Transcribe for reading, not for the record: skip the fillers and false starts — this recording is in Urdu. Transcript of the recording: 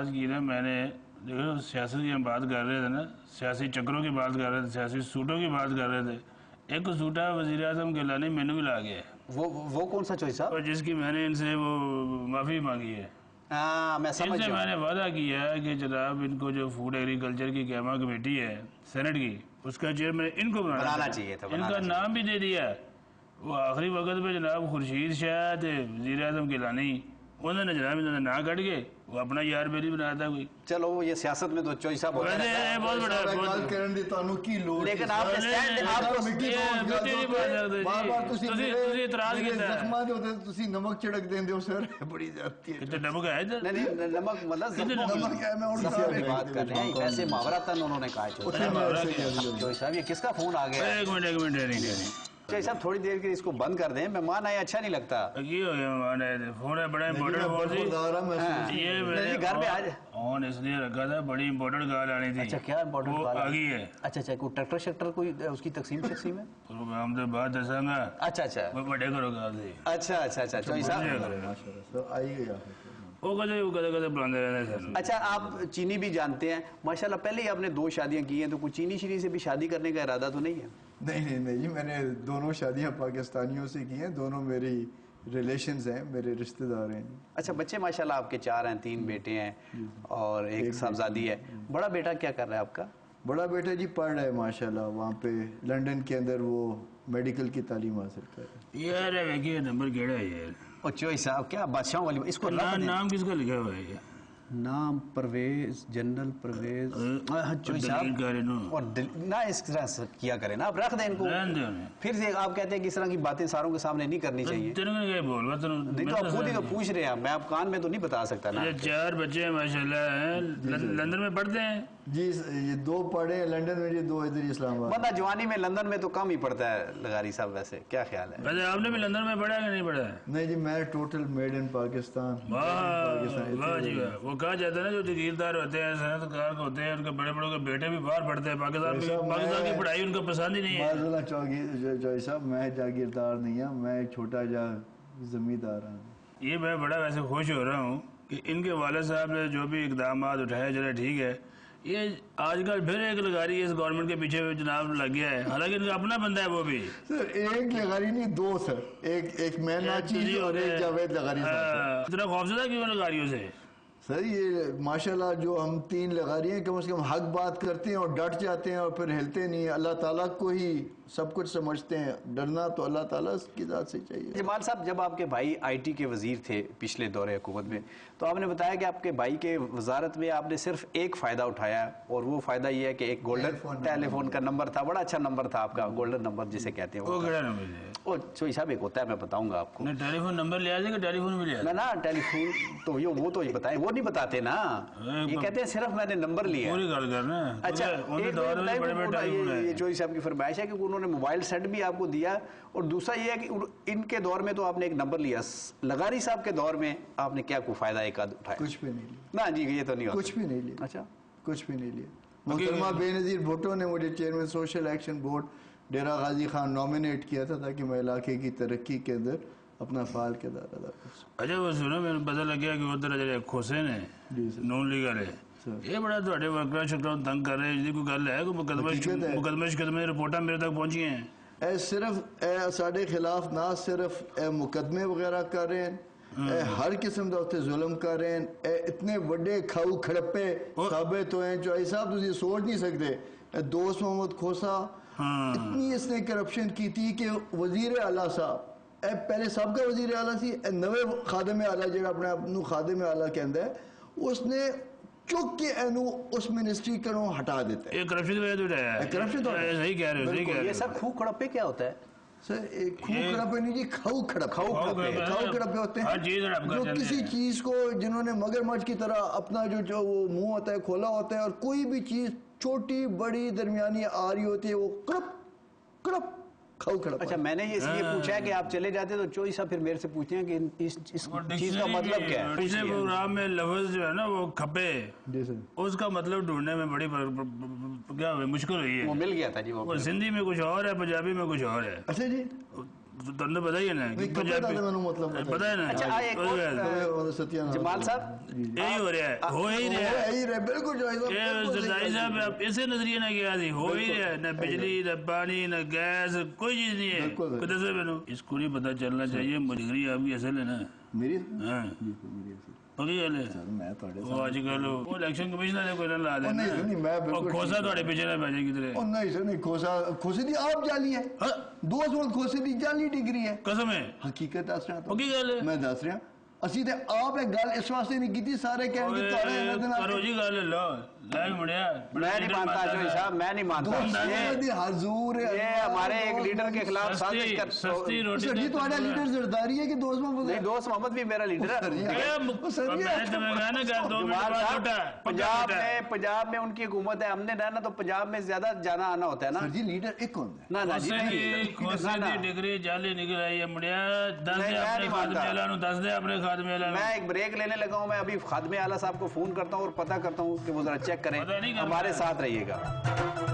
بات کی نا میں نے، دیکھو سیاست کی ہم بات کر رہے تھے نا، سیاسی چکروں کی بات کر رہے تھے، سیاسی سوٹوں کی بات کر رہے تھے. ایک سوٹا وزیر اعظم کے لانے مینو بھی لا گیا ہے. وہ کون سا چوائس صاحب؟ جس کی میں نے ان سے وہ معافی مانگی ہے. میں سمجھ گیا. میں نے وعدہ کیا ہے کہ جناب ان کو جو فوڈ ایگریکلچر کی قیامہ کمیٹی ہے سینٹ کی، اس کا چیئرمین ان کو بنانا چاہیے تھا. ان کا نام بھی دے دیا. وہ آخری وقت پہ جناب خورشید شاہ تھے وزیر اعظم کے لانی، انہوں نے جناب انہوں نے نہ کٹ کے وہ اپنا یار بیلی بنایا تھا کوئی. چلو یہ سیاست میں تو چوئی صاحب ہوتا ہے بہت بڑا، لیکن آپ نے اعتراض کیا نمک چڑک دیں دو سر بڑی زیادتی ہے. نمک ہے نمک مطلب بات کر رہے ہیں ایسے محاورتاً انہوں نے کہا. چوئی صاحب یہ کس کا فون آ گیا؟ ایک منٹ چوئی صاحب تھوڑی دیر کے اس کو بند کر دیں، مہمان آئے اچھا نہیں لگتا. فون ہے بڑا امپورٹنٹ، یہ گھر پہ آج فون اس لیے رکھا تھا بڑی امپورٹنٹ کال آنی تھی. اچھا کیا امپورٹنٹ کال آ گئی ہے؟ اچھا کوئی ٹریکٹر شیکٹر کوئی اس کی تقسیم ہے؟ ہم تو بات دساں گا. اچھا بڑے کرو کال تھی. اچھا چوئی صاحب وہ کدے بلاندے رہتے سر. اچھا آپ چینی بھی جانتے ہیں ماشاءاللہ، پہلے ہی آپ نے 2 شادیاں کی ہیں، تو کوئی چینی سے بھی شادی کرنے کا ارادہ تو نہیں ہے؟ نہیں جی، میں نے دونوں شادیاں پاکستانیوں سے کی ہیں، دونوں میری ریلیشنز ہیں، میرے رشتہ دار ہیں. اچھا بچے ماشاءاللہ آپ کے 4 ہیں، 3 بیٹے ہیں اور ایک صاحبزادی ہے. بڑا بیٹا کیا کر رہا ہے آپ کا؟ بڑا بیٹا جی پڑھ رہا ہے ماشاءاللہ، وہاں پہ لنڈن کے اندر وہ میڈیکل کی تعلیم حاصل کر رہا ہے. یار ویکھیے نمبر کیڑا ہے یار. اور چوئی صاحب کیا بادشاہوں والی اس کو نام کس کا لکھا ہوا ہے؟ نام پرویز، جنرل پرویز. چوئی صاحب اور نہ اس طرح کیا کریں نا، آپ رکھ دیں ان کو. پھر سے آپ کہتے ہیں کہ اس طرح کی باتیں ساروں کے سامنے نہیں کرنی چاہیے. نہیں تو آپ خود ہی تو پوچھ رہے ہیں، میں آپ کان میں تو نہیں بتا سکتا نا. 4 بچے ماشاءاللہ لندن میں پڑھتے ہیں جی. یہ 2 پڑھے ہیں لنڈن میں جی، 2 ادھر اسلام آباد. بندہ جوانی میں لندن میں تو کم ہی پڑھتا ہے لغاری صاحب، ویسے کیا خیال ہے؟ ویسے آپ نے بھی لندن میں پڑھا ہے کہ نہیں پڑھا ہے؟ نہیں جی، میں ٹوٹل میڈ ان پاکستان. واہ جی واہ. وہ کہا جاتا ہے نا جو جاگیردار ہوتے ہیں، صنعت کار ہوتے ہیں، ان کے بڑے بڑوں کے بیٹے بھی باہر پڑھتے ہیں. پاکستان کی پڑھائی ان کو پسند ہی نہیں ہے. چوئی صاحب میں جاگیردار نہیں ہوں، میں چھوٹا جا زمیندار ہوں. یہ میں بڑا ویسے خوش ہو رہا ہوں کہ ان کے والد صاحب نے جو بھی اقدامات اٹھائے چلے ٹھیک ہے. یہ آج کل پھر ایک لگاری اس گورنمنٹ کے پیچھے جناب لگ گیا ہے، حالانکہ ان کا اپنا بندہ ہے وہ بھی. سر ایک لگاری نہیں 2 سر، ایک میں ناچیز اور ایک جاوید لگاری صاحب. اتنا خوفزدہ کیوں لگاریوں سے؟ سر یہ ماشاءاللہ جو ہم 3 لغاری ہیں کم از کم حق بات کرتے ہیں اور ڈٹ جاتے ہیں اور پھر ہلتے نہیں. اللہ تعالیٰ کو ہی سب کچھ سمجھتے ہیں، ڈرنا تو اللہ تعالیٰ کی ذات سے چاہیے. جمال صاحب جب آپ کے بھائی آئی ٹی کے وزیر تھے پچھلے دور حکومت میں، تو آپ نے بتایا کہ آپ کے بھائی کے وزارت میں آپ نے صرف ایک فائدہ اٹھایا، اور وہ فائدہ یہ ہے کہ ایک گولڈن ٹیلی فون کا نمبر تھا. بڑا اچھا نمبر تھا آپ کا، گولڈن نمبر جسے کہتے ہیں. وہ کیا نمبر ہے؟ اور چوئی صاحب ایک ہوتا ہے، میں بتاؤں گا آپ کو. ٹیلی فون نمبر لیا جائے گا، ٹیلی فون بھی لیا نا ٹیلی فون تو وہ تو یہ بتائیں، وہ نہیں بتاتے نا، یہ کہتے ہیں صرف میں نے نمبر لیا. پوری گل کرنا. اچھا یہ چوئی صاحب کی فرمائش ہے کہ انہوں نے موبائل سیٹ بھی آپ کو دیا، اور دوسرا یہ ہے کہ ان کے دور میں تو آپ نے ایک نمبر لیا. لغاری صاحب کے دور میں آپ نے کیا کوئی فائدہ ایک آدھ اٹھایا؟ کچھ بھی نہیں لیا. نا جی یہ تو نہیں ہوتا. کچھ بھی نہیں لیا. اچھا کچھ بھی نہیں لیا. محترمہ بے نظیر بھٹو نے مجھے chairman social action board Dera Ghazi Khan nominate کیا تھا تاکہ میں علاقے کی ترقی کے اندر اپنا فعال کردار ادا کر سکوں. اچھا وہ سنو، میں نے پتہ لگیا کہ ادھر جڑے حسین ہیں نون لیگ والے، یہ بڑا تھوڑے ورکر شکروں تنگ کر رہے ہیں. کوئی گل ہے کوئی مقدمے رپورٹاں میرے تک پہنچی ہیں؟ صرف ساڑھے خلاف نہ صرف مقدمے وغیرہ کر رہے ہیں، ہر قسم کا اتنے ظلم کر رہے ہیں. اتنے بڑے کھاؤ کھڑپے ثابت ہوئے ہیں چوئی صاحب، تسی سوچ نہیں سکتے. دوست محمد کھوسا اتنی اس نے کرپشن کی تھی کہ وزیر اعلیٰ صاحب پہلے سابقہ وزیر اعلیٰ سی، نوے خادم اعلیٰ جڑا اپنے اپنو خادم اعلیٰ کہندا ہے، اس نے چک کے اینو اس منسٹری کروں ہٹا دیتا ہے. یہ کرپشن وجہ تو ہے. کرپشن تو صحیح کہہ رہے ہو. یہ سب کھو کھڑپے کیا ہوتا ہے سر؟ ایک کھو کھڑپے نہیں جی، کھاؤ کھڑپے ہوتے ہیں جو کسی چیز کو جنہوں نے مگرمچھ کی طرح اپنا جو وہ منہ ہوتا ہے کھولا ہوتا ہے، اور کوئی بھی چیز چھوٹی بڑی درمیانی آ رہی ہوتی ہے وہ کڑپ کڑپ کھاؤ کھڑپ. اچھا میں نے یہ اس لیے پوچھا ہے کہ آپ چلے جاتے تو چوئی صاحب پھر میرے سے پوچھتے ہیں کہ اس چیز کا مطلب کیا ہے. پچھلے پروگرام میں لفظ جو ہے نا وہ کھپے، اس کا مطلب ڈھونڈنے میں بڑی کیا ہوئی مشکل ہوئی ہے. وہ مل گیا تھا جی، وہ سندھی میں کچھ اور ہے، پنجابی میں کچھ اور ہے. اچھا جی تمہیں پتا ہی ہے نا پتا ہے نا جمال صاحب یہی ہو رہا ہے ہو ہی رہا ہے بالکل صاحب اسے نظریے نہ کیا تھی ہو ہی رہا ہے نہ بجلی نہ پانی نہ گیس کوئی چیز نہیں ہے اس کو نہیں پتا چلنا چاہیے مجھے آپ کی اصل ہے نا میری ہاں پکی گل ہے وہ آج کل وہ الیکشن کمیشنر نے کوئی نہ لا دینا کھوسا تھوڑے پیچھے نہ بھیجے کدھر نہیں سر نہیں کھوسے دی آپ جالی ہے دوست وقت کھوسے دی جالی ڈگری ہے قسم ہے حقیقت دس رہا پکی گل ہے میں دس رہا اسی تے آپ ایک گل اس واسطے نہیں کیتی سارے کہیں کہ تھوڑے انہاں دے نال کرو جی گل لو لے مڑیا میں نہیں مانتا اشوی صاحب میں نہیں مانتا حضور یہ ہمارے ایک لیڈر کے خلاف سازش کر سستی روٹی سر جی تھوڑا لیڈر زرداری ہے کہ دوست محمد نہیں دوست محمد بھی میرا لیڈر ہے پنجاب میں ان کی حکومت ہے ہم نے رہنا تو پنجاب میں زیادہ جانا آنا ہوتا ہے نا سر جی لیڈر ایک ہوتا ہے نا ڈگری جعلی نکل آئی ہے مڑیا دس دے اپنے خادم اعلیٰ نو دس دے اپنے خادم اعلیٰ میں ایک بریک لینے لگا ہوں میں ابھی خادم اعلیٰ صاحب کو فون کرتا ہوں اور پتہ کرتا ہوں کہ وہ ذرا چیک کریں ہمارے ساتھ رہیے گا